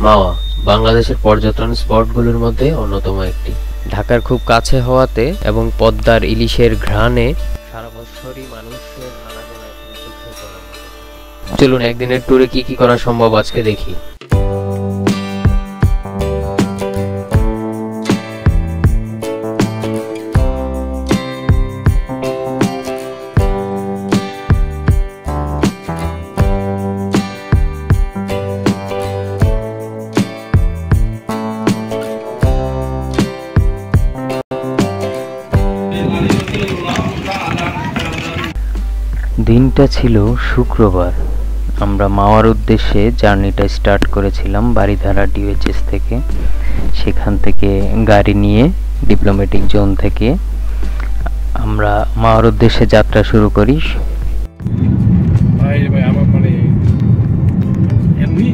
মাওয়া বাংলাদেশের পর্যটন স্পটগুলোর মধ্যে অন্যতম একটি। ঢাকার খুব কাছে হওয়াতে এবং পদ্মার ইলিশের ঘ্রাণে সারা বছরই মানুষের আনাগোনা এখানে চোখে পড়ার মতো। চলুন একদিনের ট্যুরে কি কি করা সম্ভব আজকে দেখি। দিনটা ছিল শুক্রবার। আমরা মাওয়ার উদ্দেশ্যে জার্নিটা স্টার্ট করেছিলাম বারিধারা ডিওএইচএস থেকে। সেখান থেকে গাড়ি নিয়ে ডিপ্লোম্যাটিক জোন থেকে আমরা মাওয়ার উদ্দেশ্যে যাত্রা শুরু করি। আমার এমনি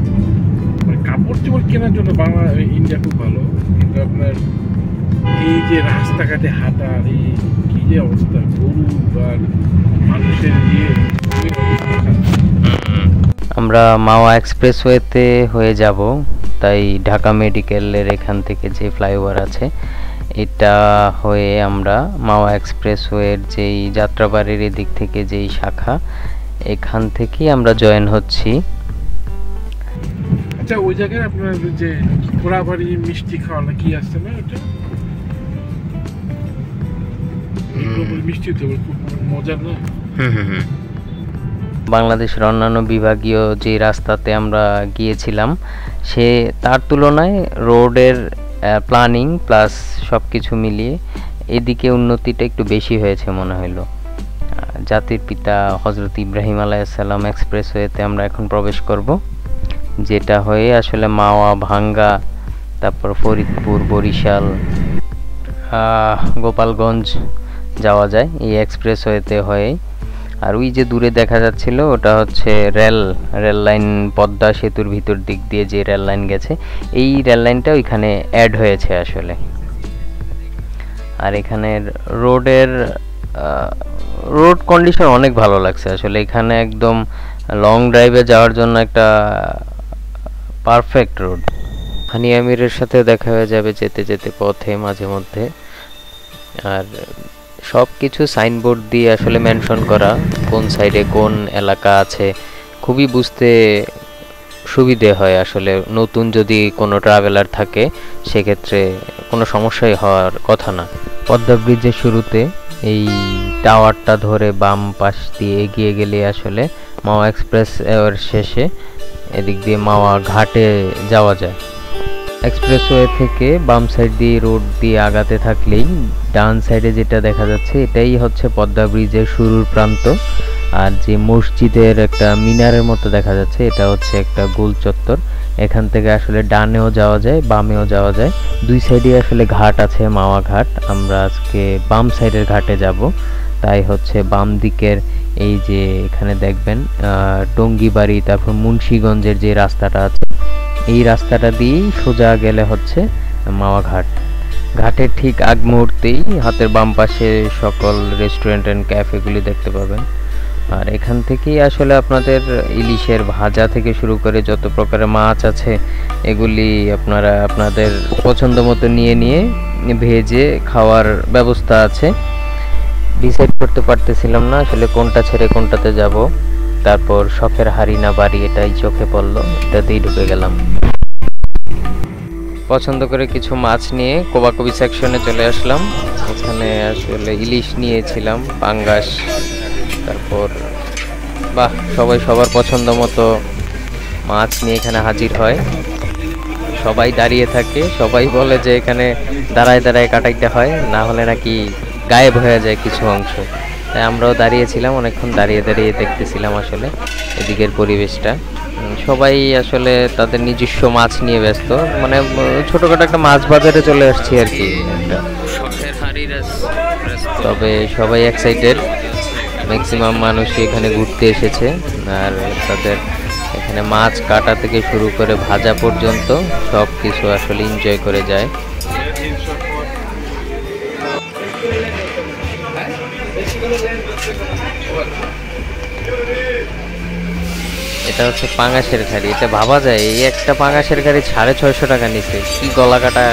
কাপড় চোপড় কেনার জন্য ইন্ডিয়া খুব ভালো, কিন্তু আপনার এই যে রাস্তাঘাটে হাঁটার এই কি যে অবস্থা, গরু বা মানুষের আমরা মাওয়া এক্সপ্রেসওয়েতে হয়ে যাব, তাই ঢাকা মেডিকেলের এখান থেকে যে ফ্লাইওভার আছে এটা হয়ে আমরা মাওয়া এক্সপ্রেসওয়ের যেই যাত্রাবাড়ির এদিক থেকে যেই শাখা, এখান থেকেই আমরা জয়েন হচ্ছি। আচ্ছা, ওই জায়গায় আপনার যে পোড়াবাড়ি মিষ্টি খাওয়া না কি আসছে না, ওটা মিষ্টি তো খুব মজার না? বাংলাদেশের অন্যান্য বিভাগীয় যে রাস্তাতে আমরা গিয়েছিলাম সে তার তুলনায় রোডের প্ল্যানিং প্লাস সব কিছু মিলিয়ে এদিকে উন্নতিটা একটু বেশি হয়েছে মনে হলো। জাতির পিতা হজরত ইব্রাহিম আলাইহিসসালাম এক্সপ্রেসওয়েতে আমরা এখন প্রবেশ করব, যেটা হয়ে আসলে মাওয়া, ভাঙ্গা, তারপর ফরিদপুর, বরিশাল, গোপালগঞ্জ যাওয়া যায় এই এক্সপ্রেসওয়েতে হয়ে। আর ওই যে দূরে দেখা যাচ্ছিল ওটা হচ্ছে রেল লাইন, পদ্মা সেতুর ভিতর দিক দিয়ে যে রেল লাইন গেছে, এই রেল লাইনটা ওইখানে অ্যাড হয়েছে আসলে। আর এখানের রোড কন্ডিশন অনেক ভালো লাগছে আসলে। এখানে একদম লং ড্রাইভে যাওয়ার জন্য একটা পারফেক্ট রোড। হানি আমিরের সাথে দেখা হয়ে যাবে যেতে যেতে পথে মাঝে মধ্যে। আর সব কিছু সাইনবোর্ড দিয়ে আসলে মেনশন করা, কোন সাইডে কোন এলাকা আছে, খুবই বুঝতে সুবিধে হয় আসলে। নতুন যদি কোনো ট্রাভেলার থাকে সেক্ষেত্রে কোনো সমস্যাই হওয়ার কথা না। পদ্মা ব্রিজের শুরুতে এই টাওয়ারটা ধরে বাম পাশ দিয়ে এগিয়ে গেলে আসলে মাওয়া এক্সপ্রেস এর শেষে এদিক দিয়ে মাওয়া ঘাটে যাওয়া যায়। এক্সপ্রেসওয়ে থেকে বাম সাইড দিয়ে রোড দিয়ে আগাতে থাকলেই ডান সাইডে যেটা দেখা যাচ্ছে এটাই হচ্ছে পদ্মা ব্রিজের শুরুর প্রান্ত। আর যে মসজিদের একটা মিনারের মতো দেখা যাচ্ছে এটা হচ্ছে একটা গোল চত্বর। এখান থেকে আসলে ডানেও যাওয়া যায়, বামেও যাওয়া যায়, দুই সাইডে আসলে ঘাট আছে, মাওয়া ঘাট। আমরা আজকে বাম সাইডের ঘাটে যাব, তাই হচ্ছে বাম দিকের এই যে এখানে দেখবেন টঙ্গিবাড়ি, তারপর মুন্সিগঞ্জের যে রাস্তাটা আছে এই রাস্তাটা দিয়েই সোজা গেলে হচ্ছে মাওয়া ঘাট। ঘাটের ঠিক আগ মুহূর্তেই হাতের বাম পাশে সকল রেস্টুরেন্ট অ্যান্ড ক্যাফেগুলি দেখতে পাবেন। আর এখান থেকেই আসলে আপনাদের ইলিশের ভাজা থেকে শুরু করে যত প্রকারের মাছ আছে এগুলি আপনারা আপনাদের পছন্দ মতো নিয়ে ভেজে খাওয়ার ব্যবস্থা আছে। ডিসাইড করতে পারতেছিলাম না আসলে কোনটা ছেড়ে কোনটাতে যাব। তারপর শখের হাড়ি না বাড়ি এটাই চোখে পড়লো, এটাতেই ঢুকে গেলাম। পছন্দ করে কিছু মাছ নিয়ে কোবাকবি সেকশনে চলে আসলাম। এখানে আসলে ইলিশ নিয়েছিলাম, পাঙ্গাস, তারপর বাহ, সবাই সবার পছন্দ মতো মাছ নিয়ে এখানে হাজির হয়। সবাই দাঁড়িয়ে থাকে, সবাই বলে যে এখানে দাঁড়ায় দাঁড়ায় কাটাইতে হয়, না হলে নাকি গায়েব হয়ে যায় কিছু অংশ। তাই আমরাও দাঁড়িয়েছিলাম, অনেকক্ষণ দাঁড়িয়ে দাঁড়িয়ে দেখতেছিলাম আসলে এদিকের পরিবেশটা। সবাই আসলে তাদের নিজস্ব মাছ নিয়ে ব্যস্ত, মানে ছোটখাটো একটা মাছ বাজারে চলে আসছি আর কি। তবে সবাই এক্সাইটেড, ম্যাক্সিমাম মানুষই এখানে ঘুরতে এসেছে। আর তাদের এখানে মাছ কাটা থেকে শুরু করে ভাজা পর্যন্ত সব কিছু আসলে এনজয় করে যায়। এটা হচ্ছে পাঙাশের ঘাড়ি। এটা ভাবা যায় এই একটা পাঙাশের ঘাড়ি 650 টাকা নিছে। কি গলা কাটা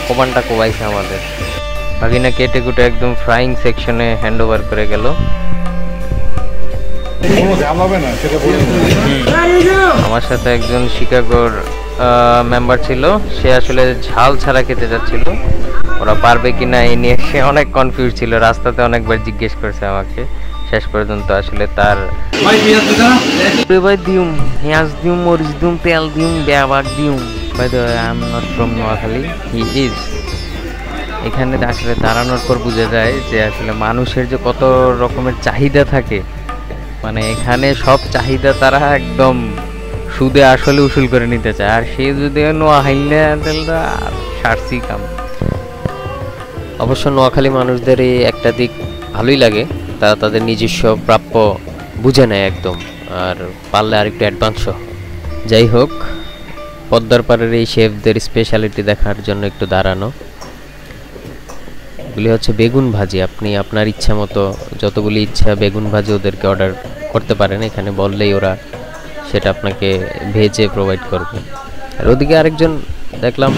কোপানটা কোবাইছে আমাদের। ভাগিনা কেটে কুটে একদম ফ্রাইং সেকশনে হ্যান্ড ওভার করে গেল। আমার সাথে একজন শিকাগোর মেম্বার ছিল, সে আসলে ঝাল ছাড়া খেতে যাচ্ছিল। ওরা পারবে কিনা এই নিয়ে সে অনেক কনফিউজ ছিল, রাস্তাতে অনেকবার জিজ্ঞেস করছে আমাকে। শেষ পর্যন্ত আসলে তার ভাই দিউম পেঁয়াজ দিউম মরিচ দিউম তেল দিউম ব্যাবাক দিউম। By the way I am not from Noakhali, he is. এখানে আসলে দাঁড়ানোর পর বোঝা যায় যে আসলে মানুষের যে কত রকমের চাহিদা থাকে, মানে এখানে সব চাহিদা তারা একদম সুদে আসলে উসুল করে নিতে চায়। আর সে যদি নোয়াখালী সারসি কাম। অবশ্য নোয়াখালী মানুষদের এই একটা দিক ভালোই লাগে, তারা তাদের নিজস্ব প্রাপ্য বুঝে নেয় একদম, আর পারলে আর একটু অ্যাডভান্সও। যাই হোক, পদ্মার পাড়ের এই শেফদের স্পেশালিটি দেখার জন্য একটু দাঁড়ানো। এগুলি হচ্ছে বেগুন ভাজি। আপনি আপনার ইচ্ছা মতো যতগুলি ইচ্ছা বেগুন ভাজি ওদেরকে অর্ডার করতে পারেন, এখানে বললেই ওরা সেটা আপনাকে ভেজে প্রোভাইড করবে। আর ওদিকে আরেকজন দেখলাম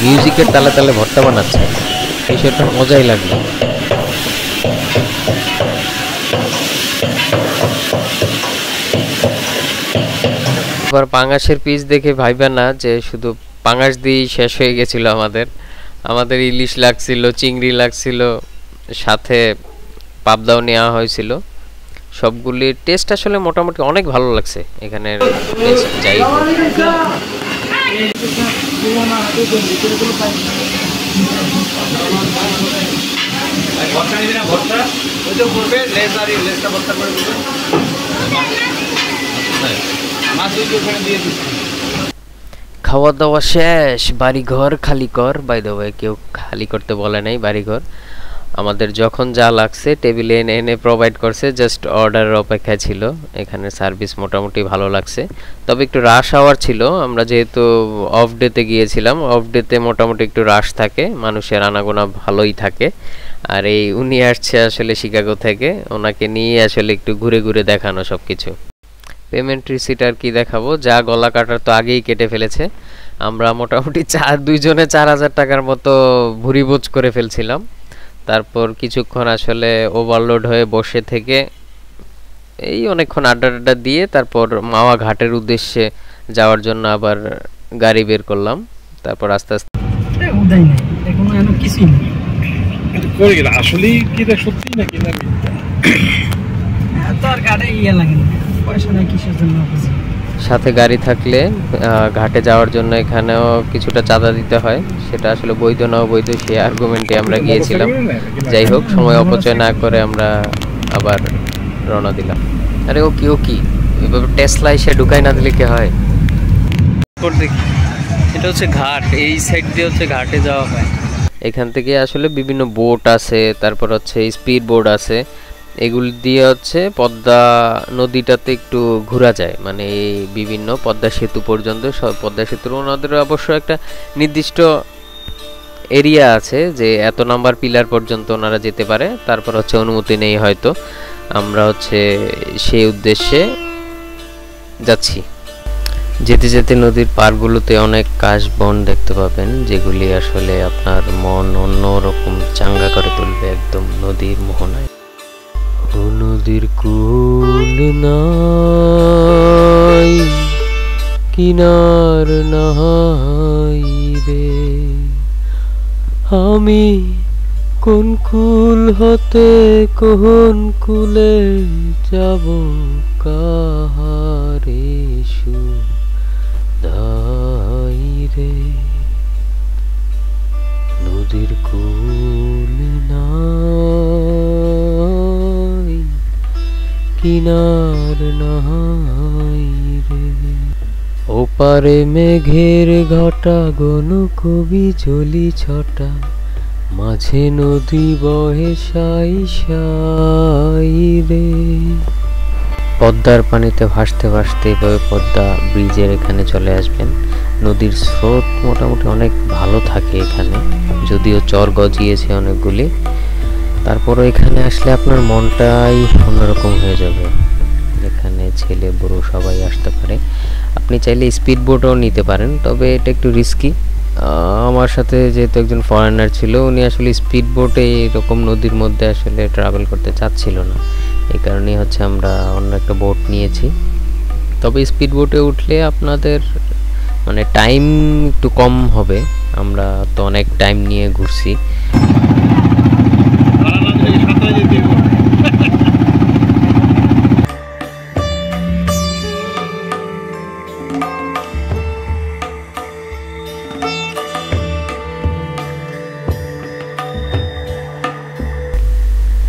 মিউজিকের তালে তালে ভর্তা বানাচ্ছে, এই সেটা মজাই লাগলো। এবার পাঙাশের পিস দেখে ভাইবা না যে শুধু পাঙাশ দিয়েই শেষ হয়ে গেছিল। আমাদের ইলিশ লাগছিল, চিংড়ি লাগছিল, সাথে পাবদাও নেওয়া হয়েছিল। সবগুলির টেস্ট আসলে মোটামুটি অনেক ভালো লাগছে এখানের টেস্ট। যাই হোক, খাওয়া দাওয়া শেষ, বাড়িঘর খালি কর। বাই দ্য ওয়ে কেউ খালি করতে বলে নাই বাড়িঘর। আমাদের যখন যা লাগছে টেবিলে এনে এনে প্রোভাইড করছে, জাস্ট অর্ডারের অপেক্ষা ছিল। এখানে সার্ভিস মোটামুটি ভালো লাগছে, তবে একটু রাশ আওয়ার ছিল। আমরা যেহেতু অফ ডেতে গিয়েছিলাম, অফ ডেতে মোটামুটি একটু রাশ থাকে, মানুষের আনাগোনা ভালোই থাকে। আর এই উনি আসছে আসলে শিকাগো থেকে, ওনাকে নিয়ে আসলে একটু ঘুরে ঘুরে দেখানো সব কিছু। পেমেন্ট রিসিট আর কি দেখাবো, যা গলা কাটার তো আগেই কেটে ফেলেছে। আমরা মোটামুটি দুইজনে 4000 টাকার মতো ভুরিভোজ করে ফেলছিলাম। তারপর কিছুক্ষণ আসলে ওভারলোড হয়ে বসে থেকে এই অনেকক্ষণ আড্ডা দিয়ে তারপর মাওয়া ঘাটের উদ্দেশ্যে যাওয়ার জন্য আবার গাড়ি বের করলাম। তারপর আস্তে আস্তে সাথে গাড়ি থাকলে ঘাটে যাওয়ার জন্য এখানেও কিছুটা চাঁদা দিতে হয়, সেটা আসলে বৈধ না অবৈধ সে আর্গুমেন্টে আমরা গিয়েছিলাম। যাই হোক, সময় অপচয় না করে আমরা আবার রওনা দিলাম। আরে ও কি এভাবে টেসলা এসে ঢুকাই না দিলে কি হয়? এটা হচ্ছে ঘাট, এই সাইড দিয়ে হচ্ছে ঘাটে যাওয়া হয়। এখান থেকে আসলে বিভিন্ন বোট আছে, তারপর হচ্ছে স্পিড বোট আছে, এগুলি দিয়ে হচ্ছে পদ্মা নদীটাতে একটু ঘোরা যায়। মানে এই বিভিন্ন পদ্মা সেতু পর্যন্ত, সব পদ্মা সেতুর ওনাদের অবশ্য একটা নির্দিষ্ট এরিয়া আছে যে এত নাম্বার পিলার পর্যন্ত ওনারা যেতে পারে, তারপর হচ্ছে অনুমতি নেই হয়তো। আমরা হচ্ছে সেই উদ্দেশ্যে যাচ্ছি। যেতে যেতে নদীর পাড়গুলোতে অনেক কাশবন দেখতে পাবেন, যেগুলি আসলে আপনার মন অন্যরকম চাঙ্গা করে তুলবে একদম নদীর মোহনায়। ও নদীর কুল নাই, কিনার নাই রে, আমি কোন কুল হতে কোন কুলে যাব, কাহারে সুধাই রে। নদীর কুল নাই, কিনার নাই রে, ওপারে মেঘের ঘটা গণ কবি জলি ছটা, মাঝে নদী বহে সাই সাই রে। পদ্মার পানিতে ভাসতে ভাসতে এভাবে পদ্মা ব্রিজের এখানে চলে আসবেন। নদীর স্রোত মোটামুটি অনেক ভালো থাকে এখানে, যদিও চর গজিয়েছে অনেকগুলি। তারপরও এখানে আসলে আপনার মনটাই অন্যরকম হয়ে যাবে। এখানে ছেলে বড় সবাই আসতে পারে। আপনি চাইলে স্পিড বোটও নিতে পারেন, তবে এটা একটু রিস্কি। আমার সাথে যেহেতু একজন ফরেনার ছিল, উনি আসলে স্পিড বোটে এরকম নদীর মধ্যে আসলে ট্রাভেল করতে চাচ্ছিল না, এই কারণেই হচ্ছে আমরা অন্য একটা বোট নিয়েছি। তবে স্পিড বোটে উঠলে আপনাদের মানে টাইম একটু কম হবে, আমরা তো অনেক টাইম নিয়ে ঘুরছি।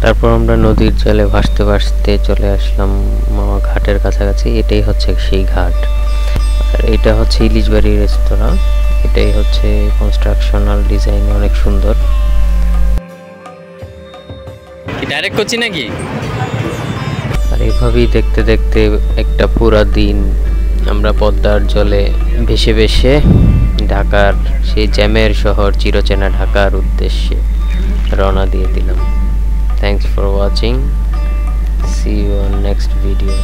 তারপর আমরা নদীর জলে ভাসতে ভাসতে চলে আসলাম ঘাটের কাছাকাছি। এটাই হচ্ছে সেই ঘাট, আর এটা হচ্ছে ইলিশবাড়ি রেস্তোরাঁ। এটাই হচ্ছে কনস্ট্রাকশনাল ডিজাইন অনেক সুন্দর। ডাইরেক্ট করছি নাকি? আর এভাবেই দেখতে দেখতে একটা পুরা দিন আমরা পদ্মার জলে ভেসে ভেসে ঢাকার সেই জ্যামের শহর চিরচেনা ঢাকার উদ্দেশ্যে রওনা দিয়ে দিলাম। Thanks for watching. See you on next video.